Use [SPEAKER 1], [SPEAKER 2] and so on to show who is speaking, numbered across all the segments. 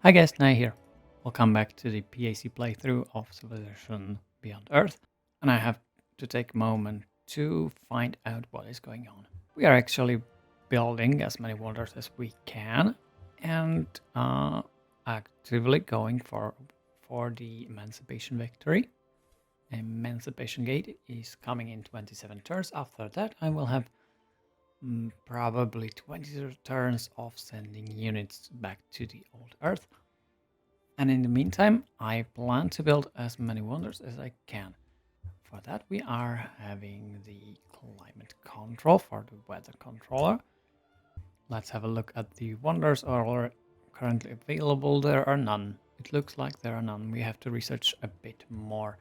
[SPEAKER 1] Hi guys, Nai here. Welcome back to the PAC playthrough of Civilization Beyond Earth. And I have to take a moment to find out what is going on. We are actually building as many wonders as we can and actively going for the Emancipation victory. Emancipation Gate is coming in 27 turns. After that I will have probably 20 turns of sending units back to the old Earth. And in the meantime, I plan to build as many wonders as I can. For that, we are having the climate control for the weather controller. Let's have a look at the wonders are currently available. There are none. It looks like there are none. We have to research a bit more.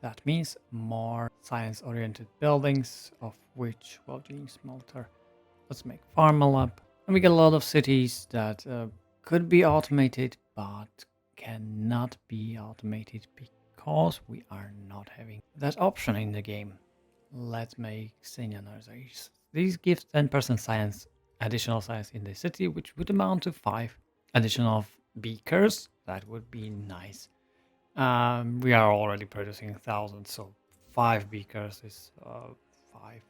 [SPEAKER 1] That means more science-oriented buildings, of which, well, gene smelter. Let's make Pharma Lab. And we get a lot of cities that could be automated, but cannot be automated because we are not having that option in the game. Let's make synonyms. These give 10% science, additional science in the city, which would amount to 5 additional beakers. That would be nice. We are already producing 1,000, so 5 beakers is 5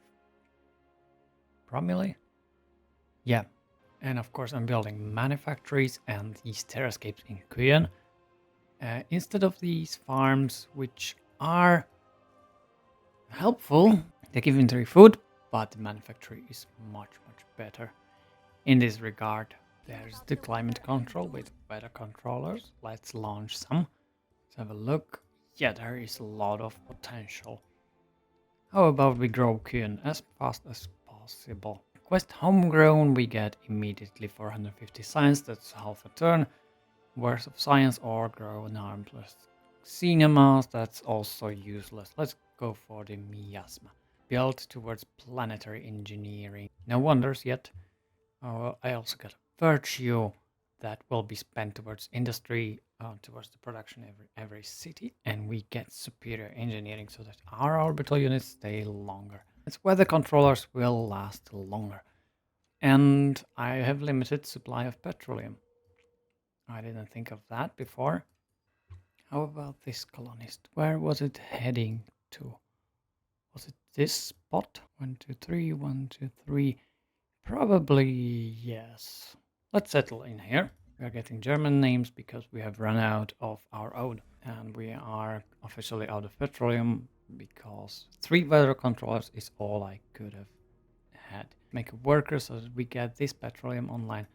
[SPEAKER 1] promille. Yeah, and of course I'm building manufactories and these terrascapes in Kuyan. Instead of these farms, which are helpful, they give inventory food, but the manufacturing is much better in this regard. There's the climate control with weather controllers. Let's launch some. Let's have a look. Yeah, there is a lot of potential. How about we grow Kuyan as fast as possible? Quest homegrown we get immediately 450 science, that's half a turn worth of science, or grow an arm plus cinemas, that's also useless. Let's go for the miasma. Build towards planetary engineering. No wonders yet. I also got a virtue that will be spent towards industry, towards the production every city, and we get superior engineering so that our orbital units stay longer. Its weather controllers will last longer. And I have limited supply of petroleum. I didn't think of that before. How about this colonist? Where was it heading to? Was it this spot? 1, 2, 3, 1, 2, 3. Probably yes. Let's settle in here. We are getting German names because we have run out of our own. And we are officially out of petroleum because 3 weather controllers is all I could have had. Make a worker so that we get this petroleum online.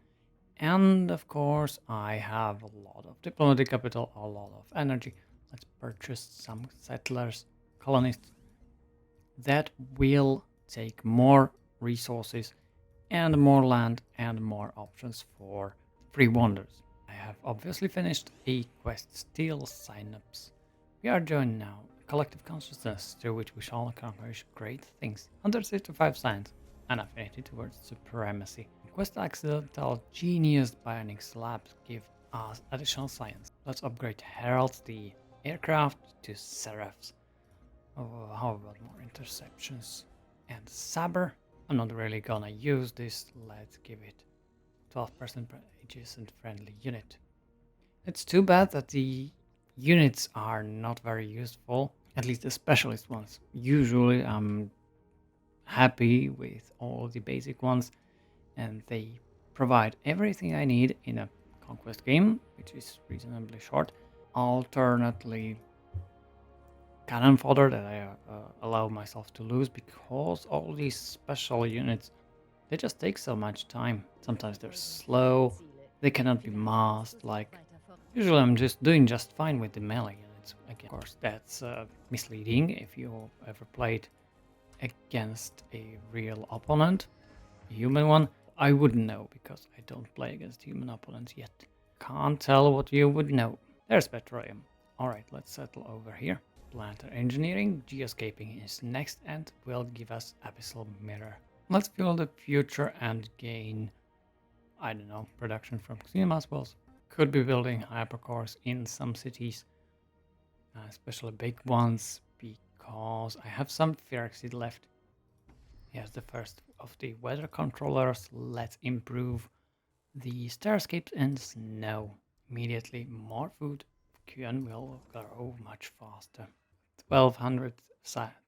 [SPEAKER 1] And of course, I have a lot of diplomatic capital, a lot of energy. Let's purchase some settlers, colonists. That will take more resources and more land and more options for free wonders. I have obviously finished a quest, Steel Synapse. We are joined now, a collective consciousness through which we shall accomplish great things. 165 science, an affinity towards supremacy. Quest accidental genius bionic slabs give us additional science. Let's upgrade Herald the aircraft to Seraphs. Oh, how about more interceptions? And Saber. I'm not really gonna use this. Let's give it 12% per adjacent friendly unit. It's too bad that the units are not very useful, at least the specialist ones. Usually I'm happy with all the basic ones, and they provide everything I need in a conquest game, which is reasonably short. Alternately, cannon fodder that I allow myself to lose because all these special units, they just take so much time. Sometimes they're slow, they cannot be masked. Like usually I'm just doing just fine with the melee units. Again, of course, that's misleading if you ever played against a real opponent, a human one. I wouldn't know because I don't play against human opponents yet. Can't tell what you would know. There's petroleum. Alright, let's settle over here. Planetary engineering, geoscaping is next and will give us abyssal mirror. Let's fuel the future and gain, I don't know, production from cinemas wells. Could be building hypercores in some cities, especially big ones, because I have some Phyrexiid left. Here's the first of the weather controllers. Let's improve the starscapes and snow. immediately more food. Kuan will grow much faster. 1200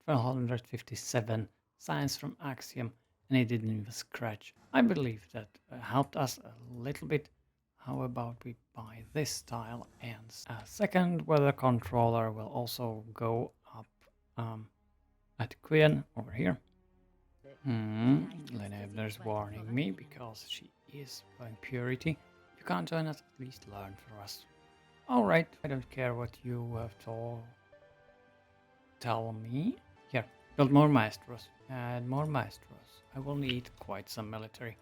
[SPEAKER 1] 1257 science from Axiom, and it didn't even scratch. I believe that helped us a little bit. How about we buy this tile, and a second weather controller will also go up at Queen over here. Lenebner's warning me because she is going purity. If you can't join us, at least learn for us. Alright, I don't care what you have to tell me. Here, build more maestros. Add more maestros. I will need quite some military.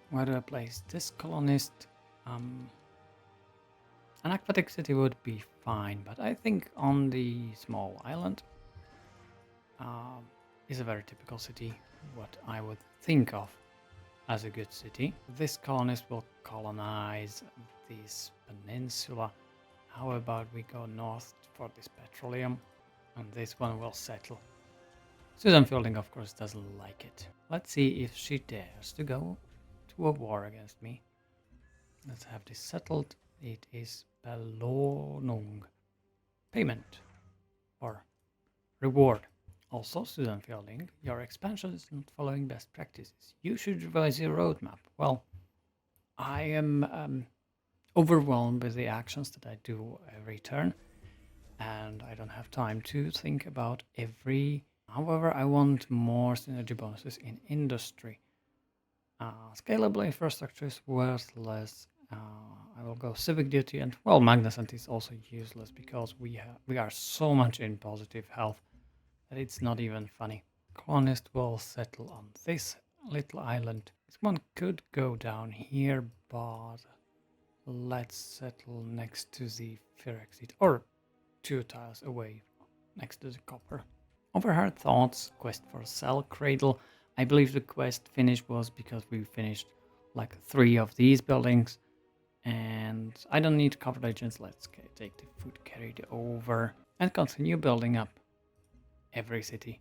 [SPEAKER 1] Where do I place this colonist? An aquatic city would be fine, but I think on the small island is a very typical city, what I would think of as a good city. This colonist will colonize this peninsula. How about we go north for this petroleum, and this one will settle. Susan Fielding, of course, doesn't like it. Let's see if she dares to go to a war against me. Let's have this settled. It is Belohnung. Payment or reward. Also, Susan Fielding, your expansion is not following best practices. You should revise your roadmap. Well, I am overwhelmed with the actions that I do every turn, and I don't have time to think about every. However, I want more synergy bonuses in industry. Scalable infrastructure is worthless. I will go civic duty, and well, magnificent is also useless because we are so much in positive health that it's not even funny. Colonist will settle on this little island. This one could go down here, but let's settle next to the Phyrexite, or 2 tiles away next to the copper. Overheard thoughts, quest for cell cradle. I believe the quest finish was because we finished like 3 of these buildings, and I don't need covered agents. Let's take the food carried over and continue building up every city.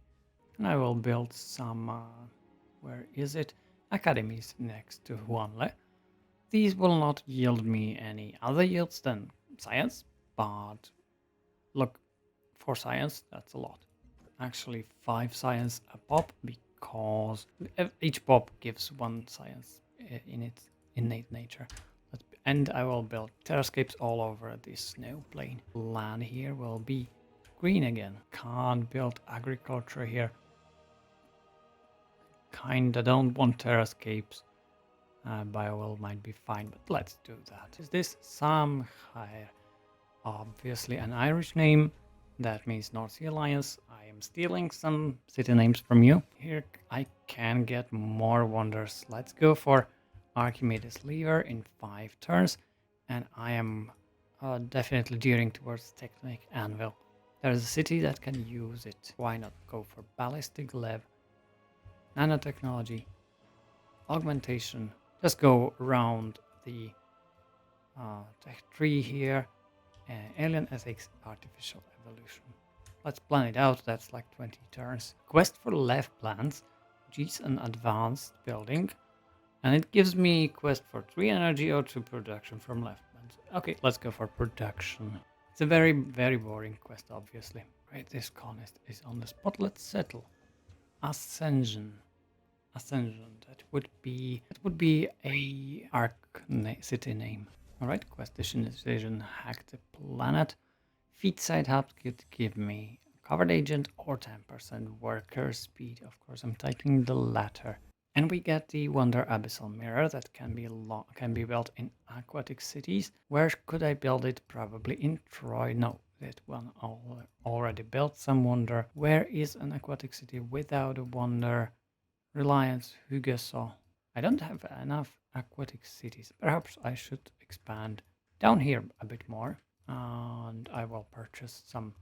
[SPEAKER 1] And I will build some, where is it? Academies next to Huanle. These will not yield me any other yields than science, but look, for science, that's a lot. Actually, 5 science a pop, because each pop gives 1 science in its innate nature. And I will build terrascapes all over this snow plain. Land here will be green again. Can't build agriculture here. Kinda don't want terrascapes. Biowell might be fine, but let's do that. Is this Samhair? Obviously an Irish name. That means North Sea Alliance. I am stealing some city names from you. Here I can get more wonders. Let's go for Archimedes Lever in 5 turns. And I am definitely gearing towards Tectonic Anvil. There's a city that can use it. Why not go for Ballistic Lev, Nanotechnology, Augmentation. Just go around the tech tree here. Alien Ethics, Artificial Evolution. Let's plan it out. That's like 20 turns. Quest for left plants. G's an advanced building. And it gives me quest for 3 energy or 2 production from left plants. Okay, let's go for production. It's a very, very boring quest, obviously. Right, this colonist is on the spot. Let's settle. Ascension. That would be a city name. Alright, quest decision, hack the planet. Feed side hub could give me covered agent or 10% worker speed. Of course, I'm taking the latter. And we get the Wonder Abyssal Mirror that can be built in aquatic cities. Where could I build it? Probably in Troy. No, that one already built some wonder. Where is an aquatic city without a wonder? Reliance, Hugesaw. I don't have enough aquatic cities. Perhaps I should expand down here a bit more. And I will purchase some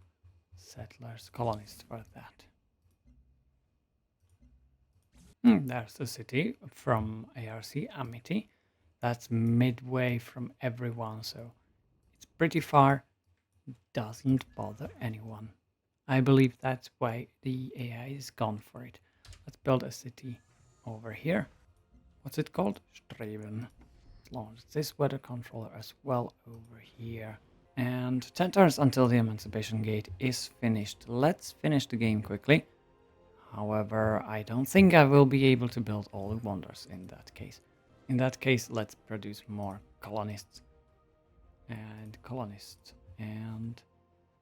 [SPEAKER 1] settlers, colonists for that. There's the city from ARC Amity. That's midway from everyone, so it's pretty far. Doesn't bother anyone. I believe that's why the AI is gone for it. Let's build a city over here. What's it called? Streben. launch this weather controller as well over here. And 10 turns until the Emancipation Gate is finished. Let's finish the game quickly. However, I don't think I will be able to build all the wonders in that case. In that case, let's produce more colonists. And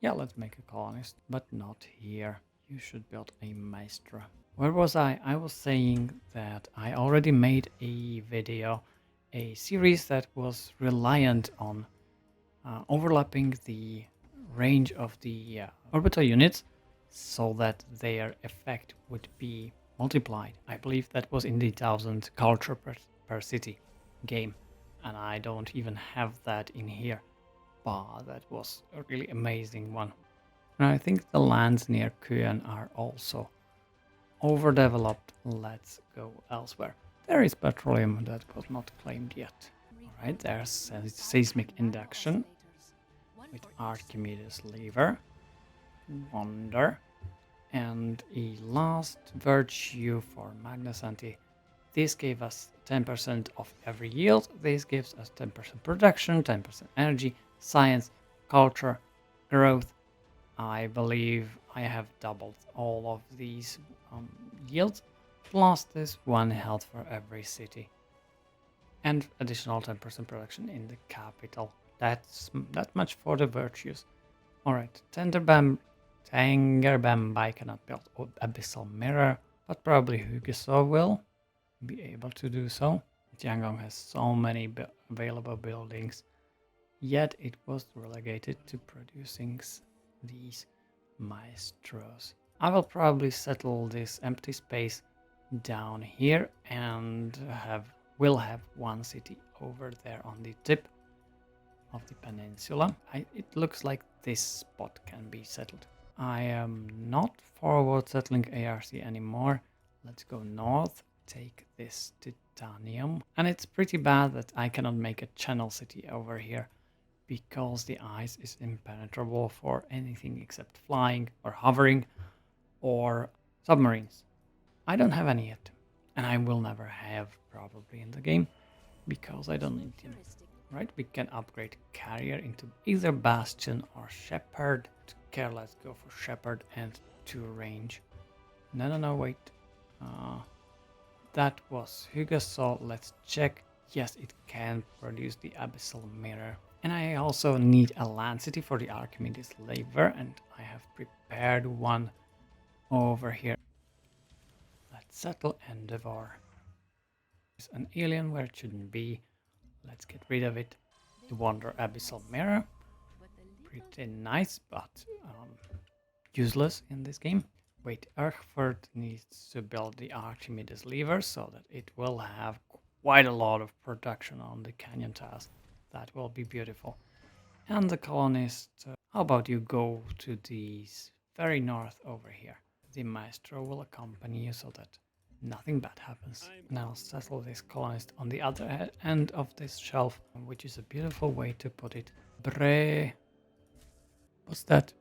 [SPEAKER 1] yeah, let's make a colonist, but not here. You should build a maestro. Where was I? I was saying that I already made a video, a series that was reliant on overlapping the range of the orbital units so that their effect would be multiplied. I believe that was in the 1000 culture per city game, and I don't even have that in here. But that was a really amazing one. And I think the lands near Kuyan are also overdeveloped. Let's go elsewhere. There is petroleum that was not claimed yet. Alright, there's seismic induction with Archimedes lever, wonder, and a last virtue for Magnus Anti. This gave us 10% of every yield. This gives us 10% production, 10% energy, science, culture, growth. I believe I have doubled all of these yields, plus this one health for every city. And additional 10% production in the capital. That's that much for the virtues. Alright, Tenderbam, I cannot build Abyssal Mirror, but probably Hugeso will be able to do so. Jiangong has so many available buildings, yet it was relegated to producing these maestros. I will probably settle this empty space down here and will have one city over there on the tip of the peninsula. It looks like this spot can be settled. I am not forward settling ARC anymore. Let's go north, take this titanium. And it's pretty bad that I cannot make a channel city over here because the ice is impenetrable for anything except flying or hovering or submarines. I don't have any yet, and I will never have probably in the game because I don't need them. Right, we can upgrade carrier into either bastion or shepherd. Let's go for shepherd and 2 range. No, wait. That was Hugeso. Let's check. Yes, it can produce the abyssal mirror. And I also need a land city for the Archimedes lever, and I have prepared one over here. Let's settle Endeavor. It's an alien where it shouldn't be. Let's get rid of it. The Wonder Abyssal Mirror. Pretty nice, but useless in this game. Wait, Erfurt needs to build the Archimedes lever so that it will have quite a lot of production on the canyon tiles. That will be beautiful. And the colonist, how about you go to the very north over here? The maestro will accompany you so that nothing bad happens. Now settle this colonist on the other end of this shelf, which is a beautiful way to put it. What's that?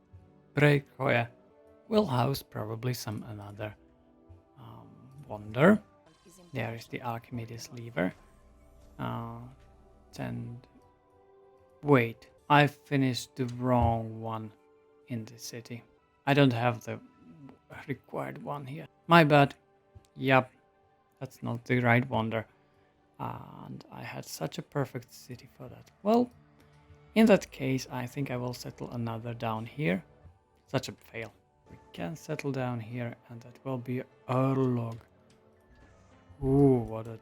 [SPEAKER 1] Brekoya will house probably some another wonder. There is the Archimedes lever. Wait, I finished the wrong one in the city. I don't have the required one here. My bad. Yep, that's not the right wonder. And I had such a perfect city for that. Well, in that case, I think I will settle another down here. Such a fail. We can settle down here, and that will be Urlog. Ooh, what a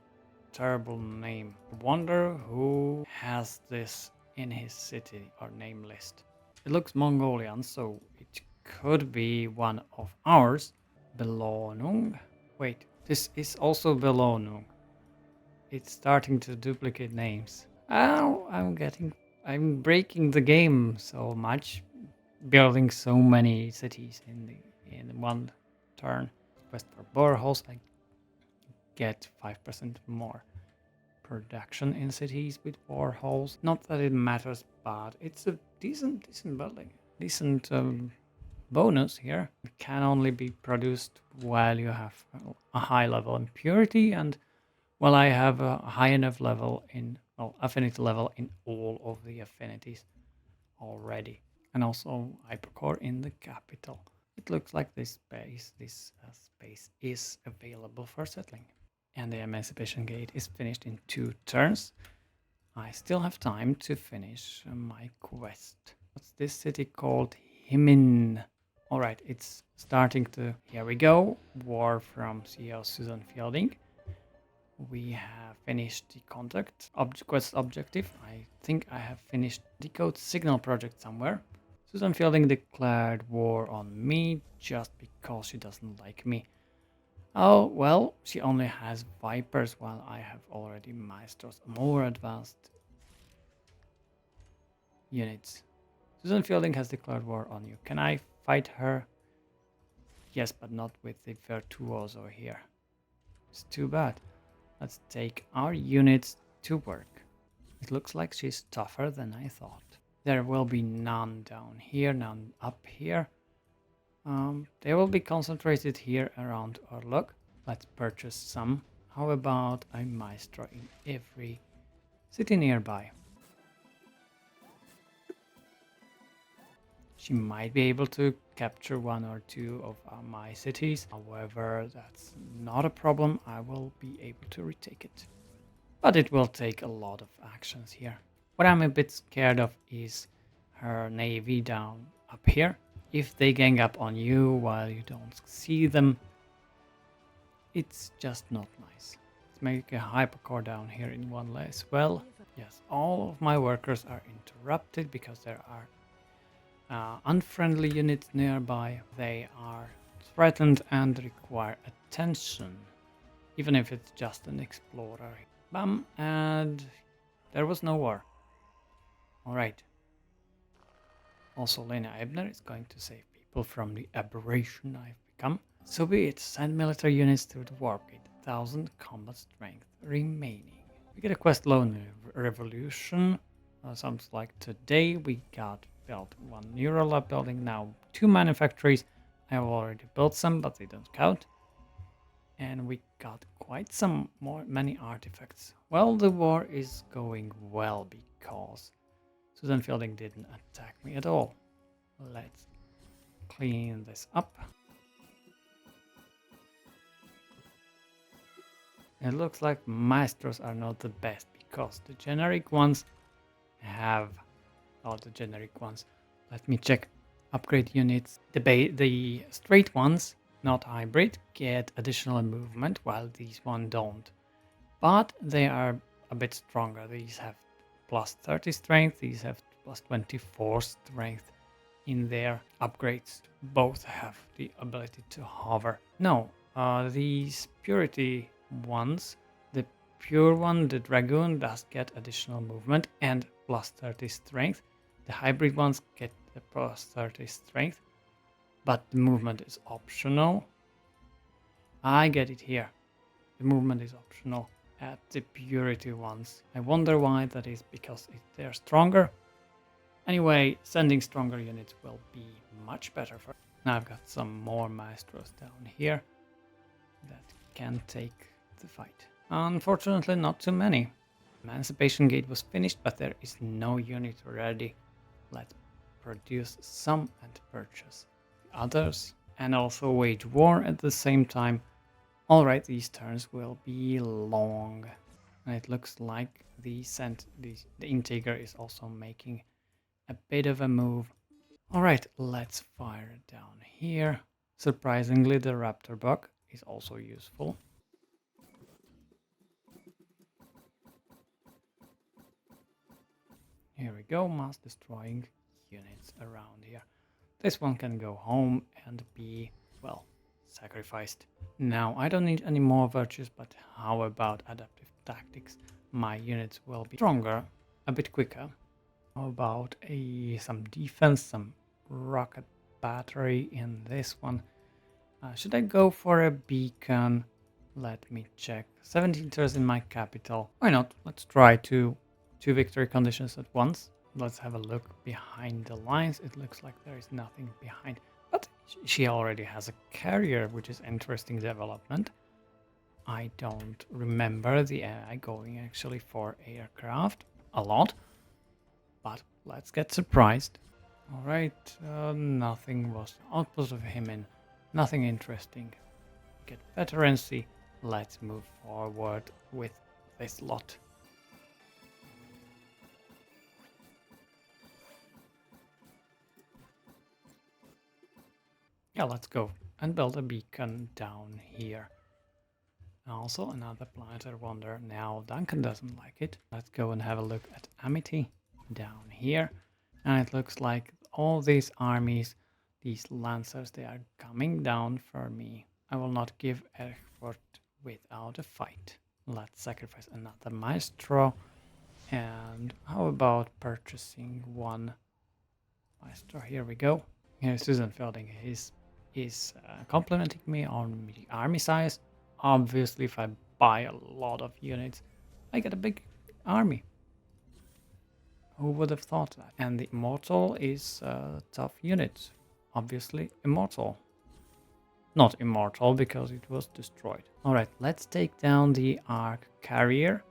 [SPEAKER 1] terrible name. Wonder who has this in his city or name list. It looks Mongolian, so it could be one of ours. Belonung. Wait, this is also Belonung. It's starting to duplicate names. Oh, I'm breaking the game so much, building so many cities in one turn. Quest for boreholes, I get 5% more production in cities with boreholes. Not that it matters, but it's a decent building, decent bonus here. It can only be produced while you have a high level in purity, and well, I have a high enough level in well, affinity level in all of the affinities already. And also hypercore in the capital. It looks like this space is available for settling. And the Emancipation Gate is finished in 2 turns. I still have time to finish my quest. What's this city called? Himin. Alright, it's starting to... Here we go. War from CEO Susan Fielding. We have finished the contact quest objective. I think I have finished the code signal project somewhere. Susan Fielding declared war on me just because she doesn't like me. Oh, well, she only has Vipers while I have already Maestros, more advanced units. Susan Fielding has declared war on you. Can I fight her? Yes, but not with the Virtuoso here. It's too bad. Let's take our units to work. It looks like she's tougher than I thought. There will be none down here, none up here. They will be concentrated here around Orlok. Let's purchase some. How about a Maestro in every city nearby? She might be able to capture 1 or 2 of my cities. However, that's not a problem. I will be able to retake it. But it will take a lot of actions here. What I'm a bit scared of is her navy down up here. If they gang up on you while you don't see them, it's just not nice. Let's make a hypercore down here in one as well. Yes, all of my workers are interrupted because there are unfriendly units nearby. They are threatened and require attention, even if it's just an explorer. Bam, and there was no war. Alright. Also, Lena Ebner is going to save people from the aberration I've become. So be it, send military units to the Wargate. 1000 combat strength remaining. We get a quest loan revolution. Sounds like today we got built 1 neural lab building, now 2 manufactories. I have already built some, but they don't count. And we got quite many artifacts. Well, the war is going well because Susan Fielding didn't attack me at all. Let's clean this up. It looks like Maestros are not the best because the generic ones have... Oh, the generic ones. Let me check. Upgrade units. The straight ones, not hybrid, get additional movement while these ones don't. But they are a bit stronger. These have plus 30 strength. These have plus 24 strength in their upgrades. Both have the ability to hover. No, these purity ones, the pure one, the dragoon, does get additional movement and plus 30 strength. The hybrid ones get the plus 30 strength, but the movement is optional. I get it here. The movement is optional at the purity ones. I wonder why that is, because they're stronger. Anyway, sending stronger units will be much better for... Now I've got some more Maestros down here that can take the fight. Unfortunately, not too many. Emancipation Gate was finished, but there is no unit ready. Let's produce some and purchase the others, and also wage war at the same time. Alright, these turns will be long. And it looks like the integer is also making a bit of a move. Alright, let's fire it down here. Surprisingly, the Raptor bug is also useful. Here we go, mass destroying units around here. This one can go home and be, well, sacrificed. Now, I don't need any more virtues, but how about adaptive tactics? My units will be stronger, a bit quicker. How about some defense, some rocket battery in this one? Should I go for a beacon? Let me check. 17 turns in my capital. Why not? Let's try two victory conditions at once. Let's have a look behind the lines. It looks like there is nothing behind. But she already has a carrier, which is interesting development. I don't remember the AI going actually for aircraft a lot, but let's get surprised. All right, nothing was output of him in, nothing interesting. Get veterancy. Let's move forward with this lot. Yeah, let's go and build a beacon down here. Also another planetary wonder. Now Duncan doesn't like it. Let's go and have a look at Amity down here. And it looks like all these armies, these lancers, they are coming down for me. I will not give effort without a fight. Let's sacrifice another maestro. And how about purchasing one maestro? Here we go. Here Susan Fielding is complimenting me on the army size. Obviously, if I buy a lot of units, I get a big army. Who would have thought that? And the Immortal is a tough unit. Obviously, Immortal. Not Immortal because it was destroyed. Alright, let's take down the Arc Carrier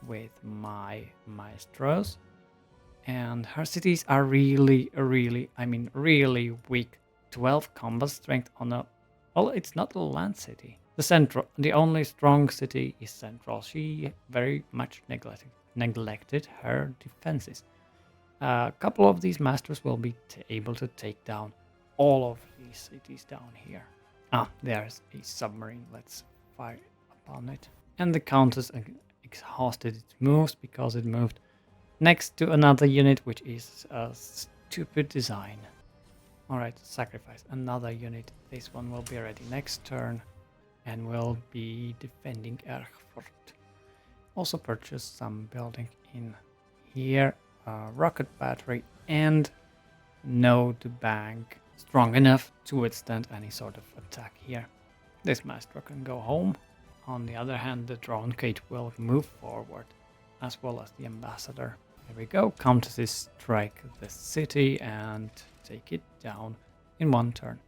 [SPEAKER 1] with my Maestros. And her cities are really weak. 12 combat strength on a... Well, it's not a land city. The only strong city is Central. She very much neglected her defenses. A couple of these masters will be able to take down all of these cities down here. Ah, there's a submarine. Let's fire upon it. And the Countess exhausted its moves because it moved next to another unit, which is a stupid design. Alright, sacrifice another unit. This one will be ready next turn and will be defending Erfurt. Also purchase some building in here, rocket battery, and node bank strong enough to withstand any sort of attack here. This maestro can go home. On the other hand, the drone Kate will move forward, as well as the ambassador. Here we go. Countesses strike the city and take it down in one turn.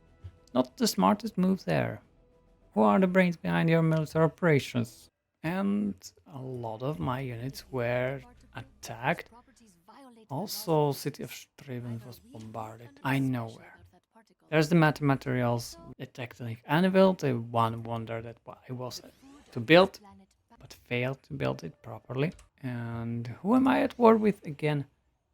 [SPEAKER 1] Not the smartest move there. Who are the brains behind your military operations? And a lot of my units were attacked. Also, city of Streben was bombarded. I know where. There's the metamaterials, the tectonic anvil, the one wonder that I was to build, but failed to build it properly. And who am I at war with again?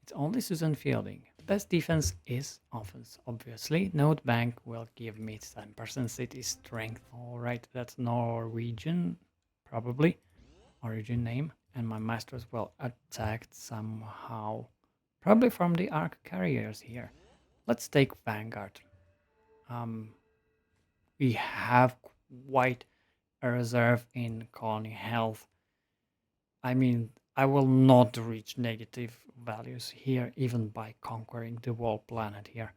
[SPEAKER 1] It's only Susan Fielding. The best defense is offense, obviously. Node bank will give me 10% city strength. Alright, that's Norwegian, probably. Origin name. And my masters will attack somehow. Probably from the arc carriers here. Let's take Vanguard. We have quite a reserve in colony health. I mean, I will not reach negative values here, even by conquering the whole planet here.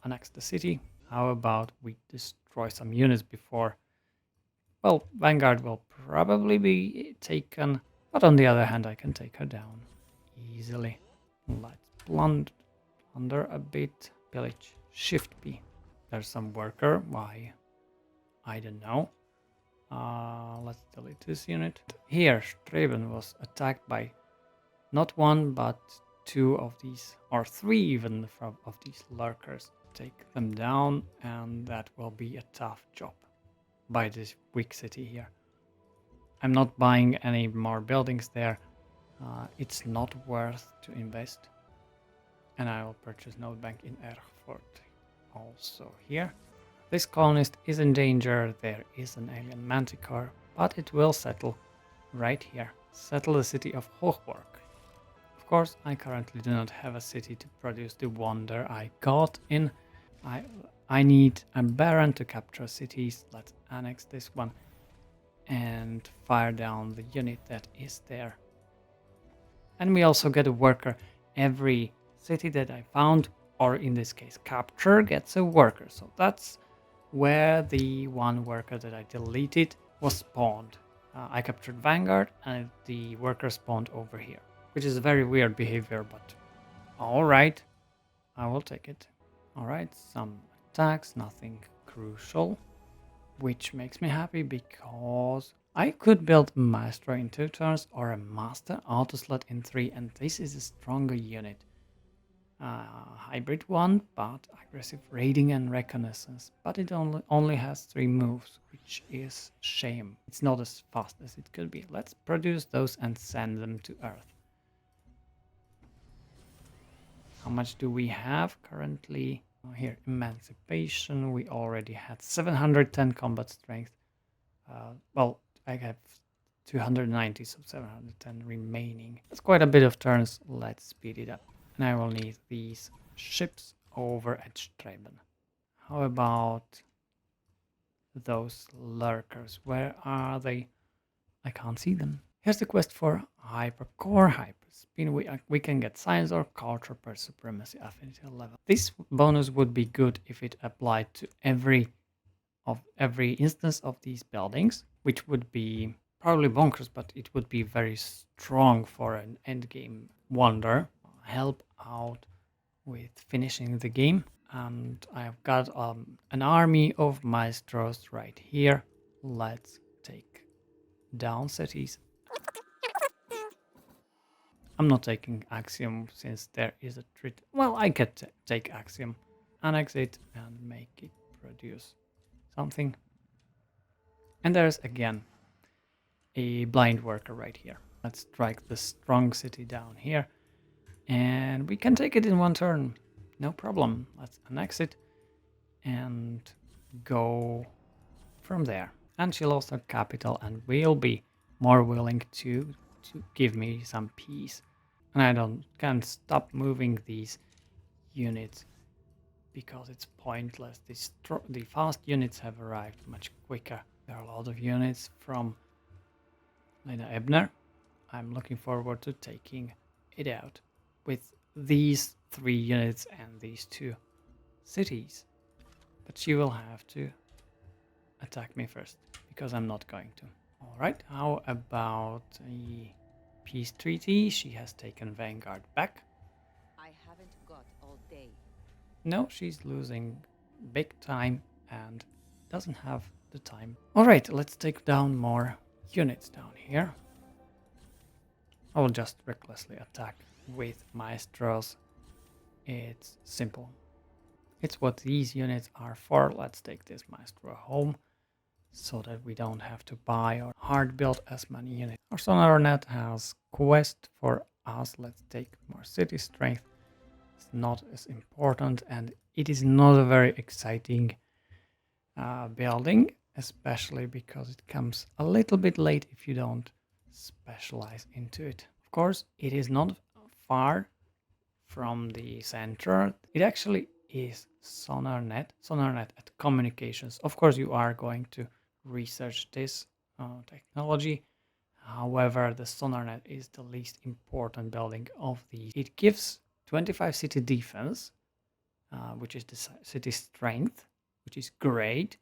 [SPEAKER 1] Annex the city. How about we destroy some units before? Well, Vanguard will probably be taken, but on the other hand, I can take her down easily. Let's plunder a bit. Pillage. Shift B. There's some worker. Why? I don't know. Let's delete this unit. Here, Streben was attacked by not one, but two of these, or three even, of these lurkers. Take them down, and that will be a tough job by this weak city here. I'm not buying any more buildings there. It's not worth to invest. And I will purchase node bank in Erfurt also here. This colonist is in danger. There is an alien manticore, but it will settle right here. Settle the city of Hochburg. Of course, I currently do not have a city to produce the wonder I got in. I need a baron to capture cities. Let's annex this one and fire down the unit that is there. And we also get a worker. Every city that I found, or in this case capture, gets a worker. So that's where the one worker that I deleted was spawned. I captured Vanguard and the worker spawned over here, which is a very weird behavior, but alright, I will take it. Alright, some attacks, nothing crucial. which makes me happy because I could build a maestro in 2 turns or a master auto slot in 3, and this is a stronger unit. Hybrid one, but aggressive raiding and reconnaissance. But it only has 3 moves, which is shame. It's not as fast as it could be. Let's produce those and send them to Earth. How much do we have currently? Here, Emancipation. We already had 710 combat strength. Well, I have 290, so 710 remaining. That's quite a bit of turns. Let's speed it up. And I will need these ships over at Streben. How about those lurkers? Where are they? I can't see them. Here's the quest for Hypercore Hyperspin. We can get science or culture per supremacy affinity level. This bonus would be good if it applied to every instance of these buildings, which would be probably bonkers, but it would be very strong for an endgame wonder. Help out with finishing the game, and I've got an army of maestros right here. Let's take down cities. I'm not taking Axiom since there is a treat. Well, I could take Axiom, annex it, and make it produce something. And there's again a blind worker right here. Let's strike the strong city down here. And we can take it in 1 turn. No problem. Let's annex it and go from there. And she lost her capital and will be more willing to give me some peace. And I can't stop moving these units because it's pointless. The fast units have arrived much quicker. There are a lot of units from Lena Ebner. I'm looking forward to taking it out with these 3 units and these 2 cities. But she will have to attack me first, because I'm not going to. Alright, how about a peace treaty? She has taken Vanguard back.
[SPEAKER 2] I haven't got all day.
[SPEAKER 1] No, she's losing big time and doesn't have the time. Alright, let's take down more units down here. I will just recklessly attack with maestros. It's simple. It's what these units are for. Let's take this maestro home so that we don't have to buy or hard build as many units. Our SonarNet has quest for us. Let's take more city strength. It's not as important, and it is not a very exciting building, especially because it comes a little bit late if you don't specialize into it. Of course, it is not far from the center. It actually is SonarNet at communications. Of course, you are going to research this technology. However, the SonarNet is the least important building of these. It gives 25 city defense, which is the city strength, which is great,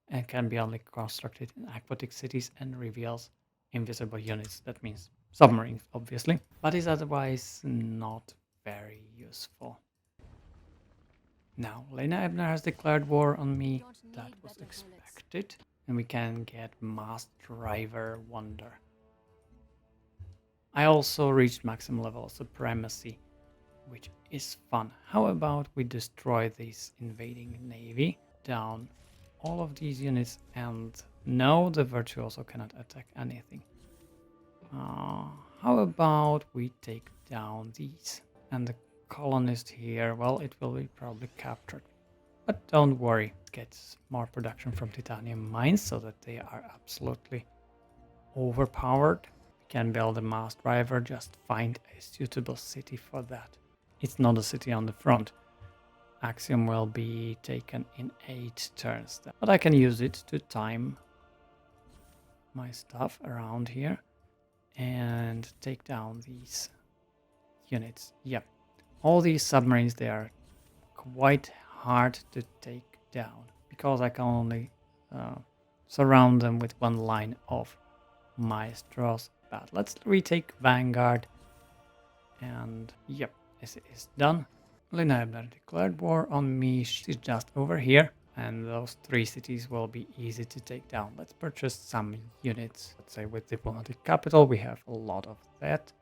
[SPEAKER 1] and can be only constructed in aquatic cities, and reveals invisible units. That means submarines, obviously, but is otherwise not very useful. Now, Lena Ebner has declared war on me. That was expected. And we can get Mass Driver Wonder. I also reached maximum level of supremacy, which is fun. How about we destroy this invading navy, down all of these units, and no, the virtuoso cannot attack anything. How about we take down these? And the colonist here, well, it will be probably captured. But don't worry, it gets more production from titanium mines so that they are absolutely overpowered. We can build a mass driver, just find a suitable city for that. It's not a city on the front. Axiom will be taken in 8 turns, but I can use it to time my stuff around here and take down these units. Yep, all these submarines, they are quite hard to take down because I can only surround them with 1 line of maestros. But let's retake Vanguard, and yep, this is done. Lena Ebner declared war on me. She's just over here. And those 3 cities will be easy to take down. Let's purchase some units. Let's say with diplomatic capital, we have a lot of that.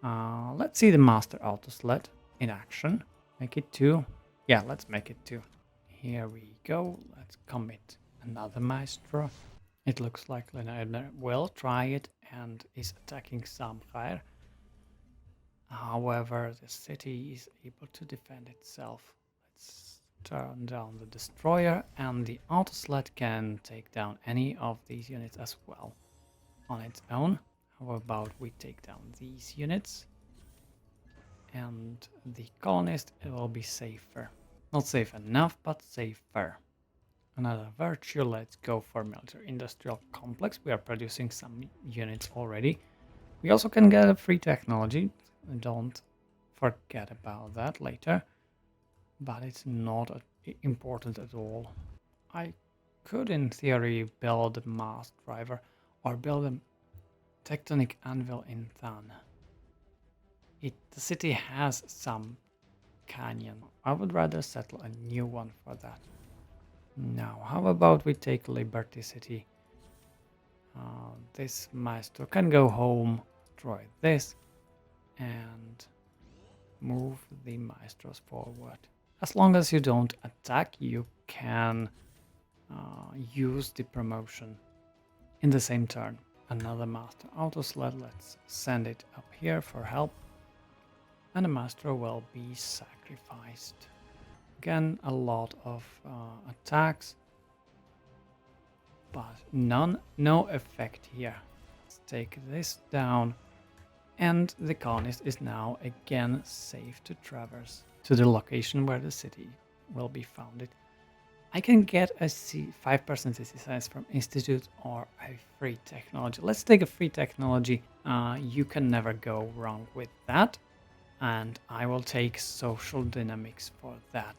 [SPEAKER 1] Let's see the master autosled in action. Make it 2. Yeah, let's make it 2. Here we go. Let's commit another maestro. It looks like Leonardo will try it and is attacking Samkhair. However, the city is able to defend itself. Let's turn down the destroyer, and the autosled can take down any of these units as well on its own. How about we take down these units? And the colonist, it will be safer. Not safe enough, but safer. Another virtue, let's go for military industrial complex. We are producing some units already. We also can get a free technology. Don't forget about that later. But it's not important at all. I could, in theory, build a mass driver or build a tectonic anvil in Than. The city has some canyon. I would rather settle a new one for that. Now, how about we take Liberty City? This maestro can go home, destroy this, and move the maestros forward. As long as you don't attack, you can use the promotion in the same turn. Another master autosled, let's send it up here for help. And a master will be sacrificed. Again, a lot of attacks, but no effect here. Let's take this down, and the colonist is now again safe to traverse to the location where the city will be founded. I can get a 5% city science from Institute or a free technology. Let's take a free technology. You can never go wrong with that. And I will take social dynamics for that.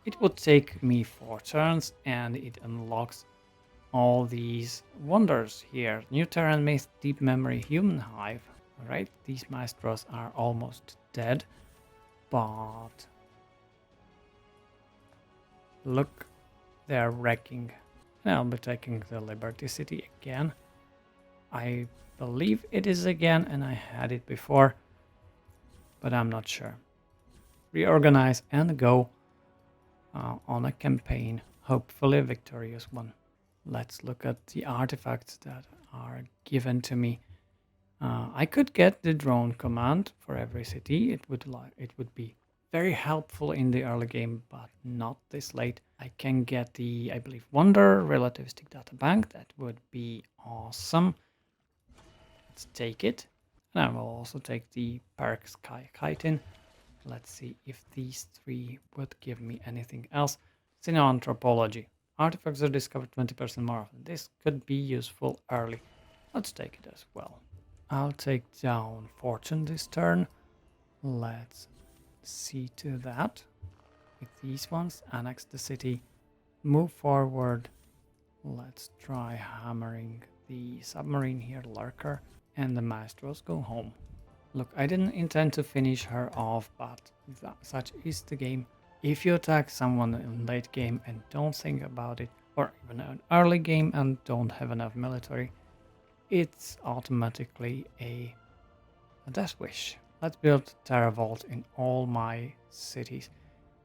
[SPEAKER 1] It would take me 4 turns, and it unlocks all these wonders here. New terrain makes deep memory human hive. Alright, these maestros are almost dead, but look, they're wrecking. And I'll be taking the Liberty City again. I believe it is again, and I had it before, but I'm not sure. Reorganize and go on a campaign, hopefully a victorious one. Let's look at the artifacts that are given to me. I could get the drone command for every city. It would be very helpful in the early game, but not this late. I can get the, I believe, Wonder Relativistic Data Bank. That would be awesome. Let's take it. And I will also take the Park Sky Chitin. Let's see if these 3 would give me anything else. Xenoanthropology. Artifacts are discovered 20% more often. This could be useful early. Let's take it as well. I'll take down Fortune this turn. Let's see to that. With these ones, annex the city. Move forward. Let's try hammering the submarine here, Lurker. And the maestros go home. Look, I didn't intend to finish her off, but such is the game. If you attack someone in late game and don't think about it, or even an early game and don't have enough military, it's automatically a death wish. Let's build TerraVault in all my cities.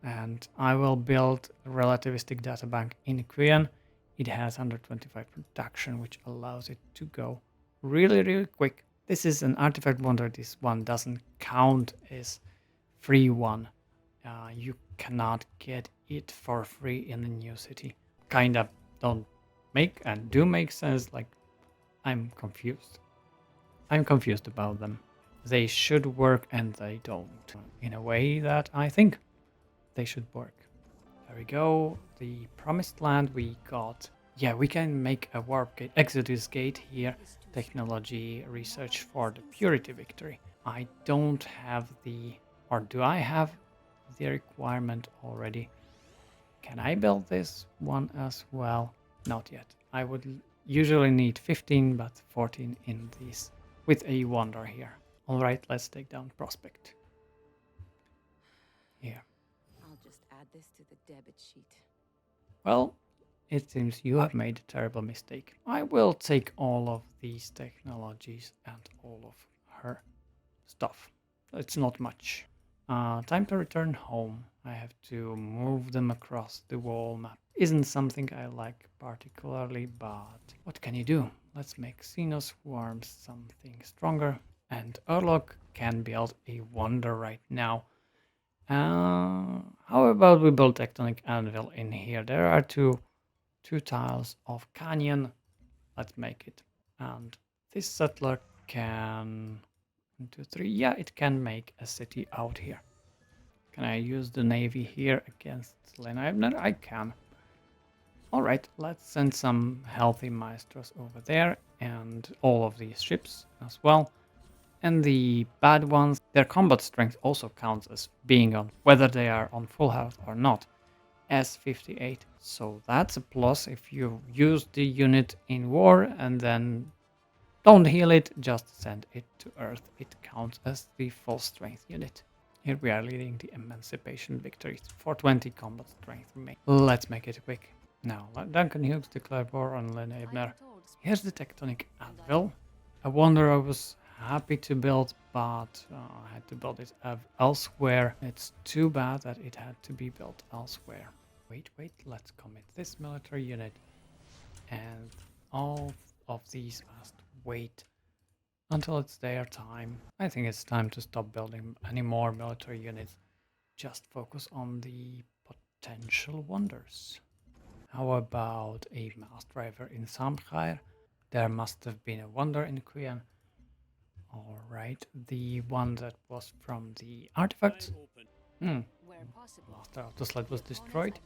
[SPEAKER 1] And I will build a relativistic databank in Quian. It has 125 production, which allows it to go really quick. This is an artifact wonder. This one doesn't count as free one. You cannot get it for free in the new city. Kinda don't make and do make sense. Like, I'm confused. I'm confused about them. They should work and they don't. In a way that I think they should work. There we go. The promised land we got. Yeah, we can make a warp gate, Exodus gate here. Technology research for the purity victory. I don't have the, or do I have the requirement already? Can I build this one as well? Not yet. I would usually need 15, but 14 in this with a wonder here. All right, let's take down Prospect. Here.
[SPEAKER 2] I'll just add this to the debit sheet.
[SPEAKER 1] Well, it seems you have made a terrible mistake. I will take all of these technologies and all of her stuff. It's not much. Time to return home. I have to move them across the wall map. Isn't something I like particularly, but what can you do? Let's make Xenos Swarms something stronger. And Urlok can build a wonder right now. How about we build Tectonic Anvil in here? There are two tiles of canyon. Let's make it. And this settler can 1, 2, 3. Yeah, it can make a city out here. Can I use the navy here against Lena? I can. Alright, let's send some healthy maestros over there and all of these ships as well. And the bad ones, their combat strength also counts as being on, whether they are on full health or not, as 58. So that's a plus if you use the unit in war and then don't heal it, just send it to Earth. It counts as the full strength unit. Here we are leading the Emancipation victories. 420 combat strength remain. Let's make it quick. Now, Duncan Hughes declared war on Lena Ebner. Here's the Tectonic Anvil. A wonder I was happy to build, but I had to build it elsewhere. It's too bad that it had to be built elsewhere. Wait, let's commit this military unit. And all of these must wait until it's their time. I think it's time to stop building any more military units. Just focus on the potential wonders. How about a mass driver in Samkhair? There must have been a wonder in Kuyan. Alright, the one that was from the artifacts. Master Autosled was destroyed.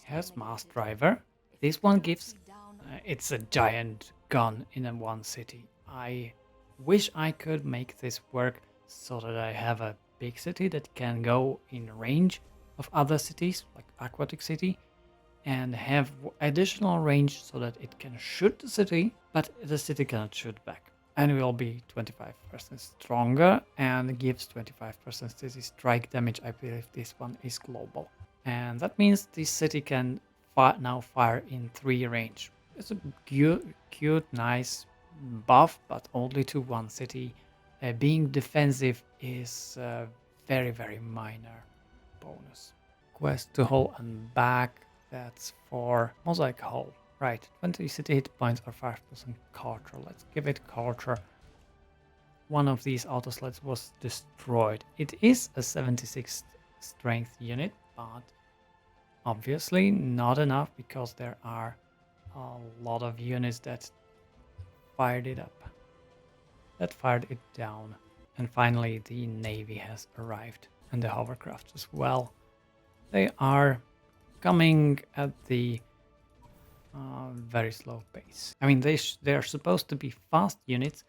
[SPEAKER 1] Here's mass driver. This one gives... it's a giant gun in one city. I wish I could make this work so that I have a big city that can go in range of other cities, like Aquatic City, and have additional range so that it can shoot the city, but the city cannot shoot back. And will be 25% stronger and gives 25% city strike damage. I believe this one is global. And that means this city can now fire in 3 range. It's a cute, nice buff, but only to one city. Being defensive is a very, very minor bonus. Quest to Hull and back. That's for Mosaic Hull. Right, 20 city hit points or 5% culture. Let's give it culture. One of these autosleds was destroyed. It is a 76 strength unit, but obviously not enough because there are a lot of units that fired it up, that fired it down. And finally the navy has arrived and the hovercraft as well. They are coming at the very slow pace. I mean, they are supposed to be fast units.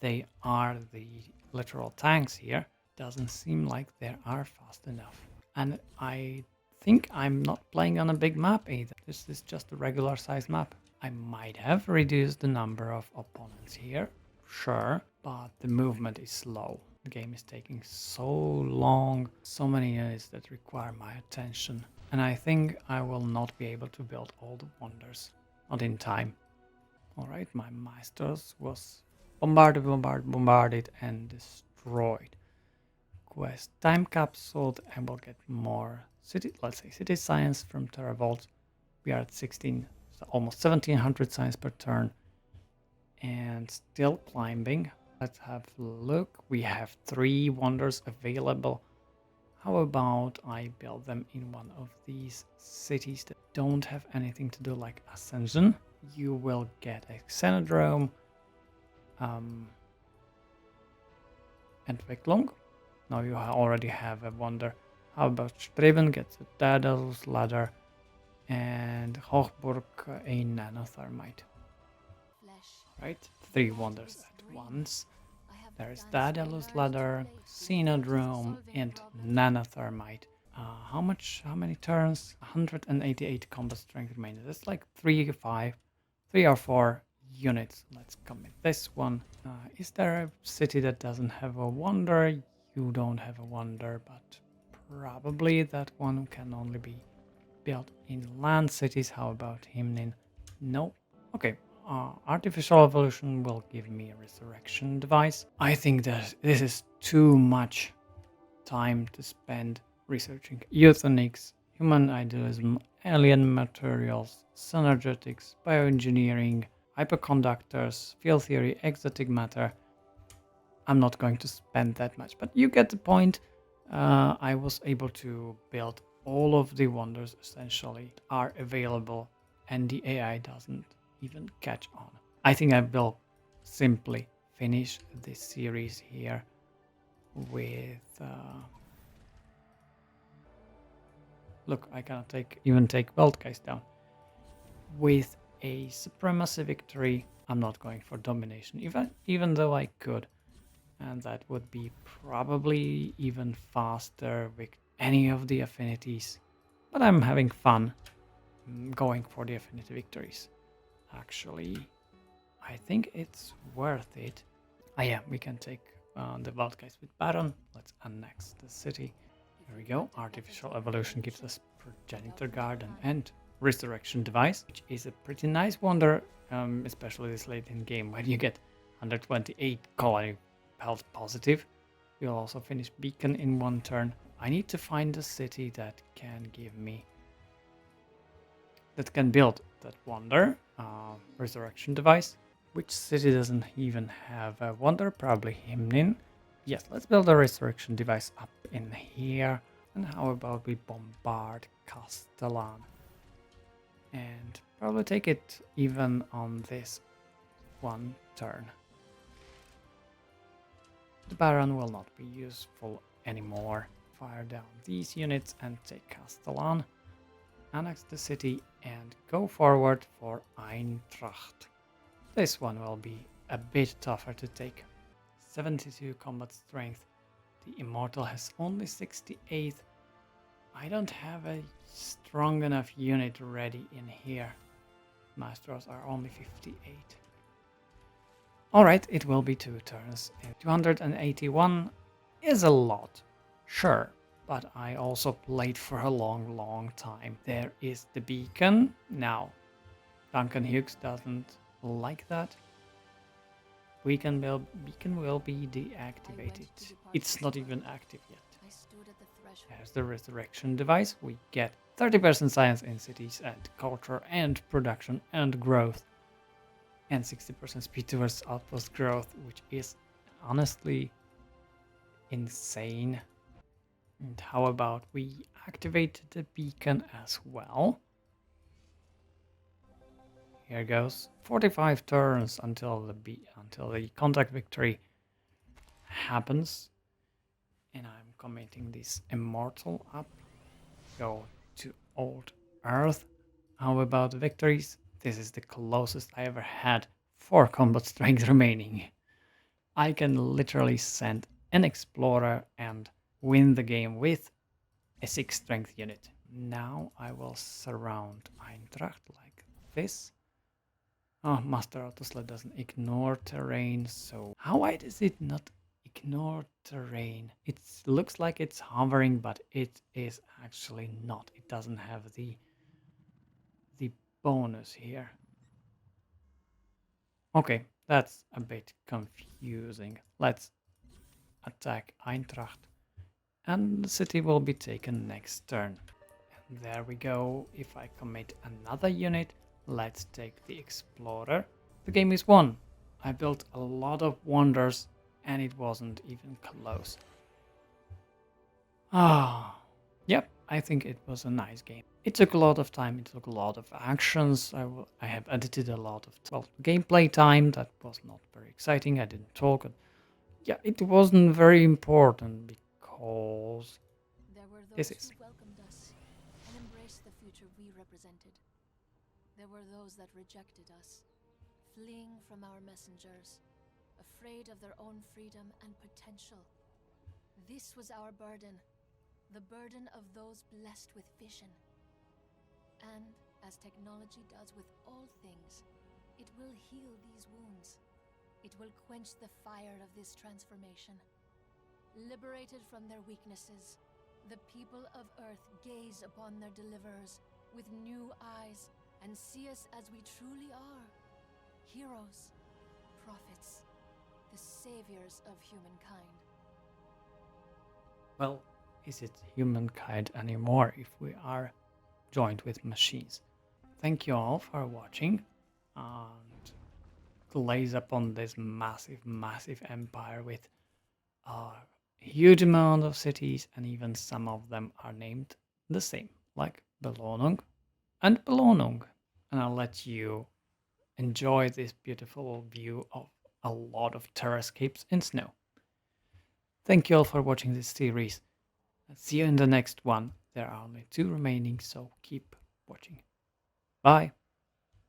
[SPEAKER 1] They are the literal tanks here. Doesn't seem like they are fast enough. And I think I'm not playing on a big map either. This is just a regular size map. I might have reduced the number of opponents here, sure, but the movement is slow. The game is taking so long, so many units that require my attention. And I think I will not be able to build all the wonders, not in time. Alright, my Maestros was bombarded and destroyed. Quest time capsule and we'll get more city, let's say city science from Teravolt. We are at 16, so almost 1700 science per turn. And still climbing. Let's have a look. We have 3 wonders available. How about I build them in one of these cities that don't have anything to do, like Ascension? You will get a Xenodrome and Wicklung. Now you already have a wonder. How about Streben gets a Daedalus ladder and Hochburg a nanothermite. Right? 3 wonders at once. There's Daedalus ladder, Xenodrome, and nanothermite. How many turns? 188 combat strength remaining. That's like 3 or 4 units. Let's commit this one. Is there a city that doesn't have a wonder? You don't have a wonder, but probably that one can only be built in land cities. How about Himnin? No. Okay. Artificial evolution will give me a resurrection device. I think that this is too much time to spend researching euthanics, human idealism, alien materials, synergetics, bioengineering, hyperconductors, field theory, exotic matter. I'm not going to spend that much, but you get the point. I was able to build all of the wonders essentially are available, and the AI doesn't even catch on. I think I will simply finish this series here with look, I cannot even take World Case down. With a supremacy victory, I'm not going for domination, even though I could. And that would be probably even faster with any of the affinities. But I'm having fun going for the affinity victories. Actually, I think it's worth it. Ah yeah, we can take the World Case with Baron. Let's annex the city. Here we go. Artificial evolution gives us progenitor garden and resurrection device, which is a pretty nice wonder, especially this late in game when you get 128 colony health positive. We'll also finish beacon in one turn. I need to find a city that can give me, that can build that wonder resurrection device. Which city doesn't even have a wonder? Probably Himnin. Yes, let's build a resurrection device up in here. And how about we bombard Castellan? And probably take it even on this one turn. The Baron will not be useful anymore. Fire down these units and take Castellan. Annex the city and go forward for Eintracht. This one will be a bit tougher to take. 72 combat strength. The Immortal has only 68. I don't have a strong enough unit ready in here. Maestros are only 58. Alright, it will be 2 turns. 281 is a lot, sure, but I also played for a long time. There is the beacon. Now, Duncan Hughes doesn't like that. Beacon will be deactivated. It's not even active yet. There's the resurrection device. We get 30% science in cities and culture and production and growth. And 60% speed towards outpost growth, which is honestly insane. And how about we activate the beacon as well? Here goes 45 turns until the contact victory happens. And I'm committing this Immortal up. Go to Old Earth. How about victories? This is the closest I ever had for combat strength remaining. I can literally send an explorer and win the game with a 6 strength unit. Now I will surround Eintracht like this. Oh, Master Autosled doesn't ignore terrain, so how wide is it not ignore terrain? It looks like it's hovering, but it is actually not. It doesn't have the bonus here. Okay, that's a bit confusing. Let's attack Eintracht, and the city will be taken next turn. And there we go. If I commit another unit, let's take the Explorer. The game is won. I built a lot of wonders, and it wasn't even close. Yep, I think it was a nice game. It took a lot of time, it took a lot of actions. I have edited a lot of gameplay time. That was not very exciting. I didn't talk. Yeah, it wasn't very important because
[SPEAKER 3] there were
[SPEAKER 1] this
[SPEAKER 3] those
[SPEAKER 1] is.
[SPEAKER 3] who welcomed us and embraced the future we represented. There were those that rejected us, fleeing from our messengers, afraid of their own freedom and potential. This was our burden, the burden of those blessed with vision. And, as technology does with all things, it will heal these wounds. It will quench the fire of this transformation. Liberated from their weaknesses, the people of Earth gaze upon their deliverers with new eyes and see us as we truly are. Heroes, prophets, the saviors of humankind.
[SPEAKER 1] Well, is it humankind anymore if we are joined with machines? Thank you all for watching and glaze upon this massive, massive empire with a huge amount of cities, and even some of them are named the same, like Belohnung and Belohnung. And I'll let you enjoy this beautiful view of a lot of terrascapes in snow. Thank you all for watching this series. I'll see you in the next one. There are only 2 remaining, so keep watching. Bye.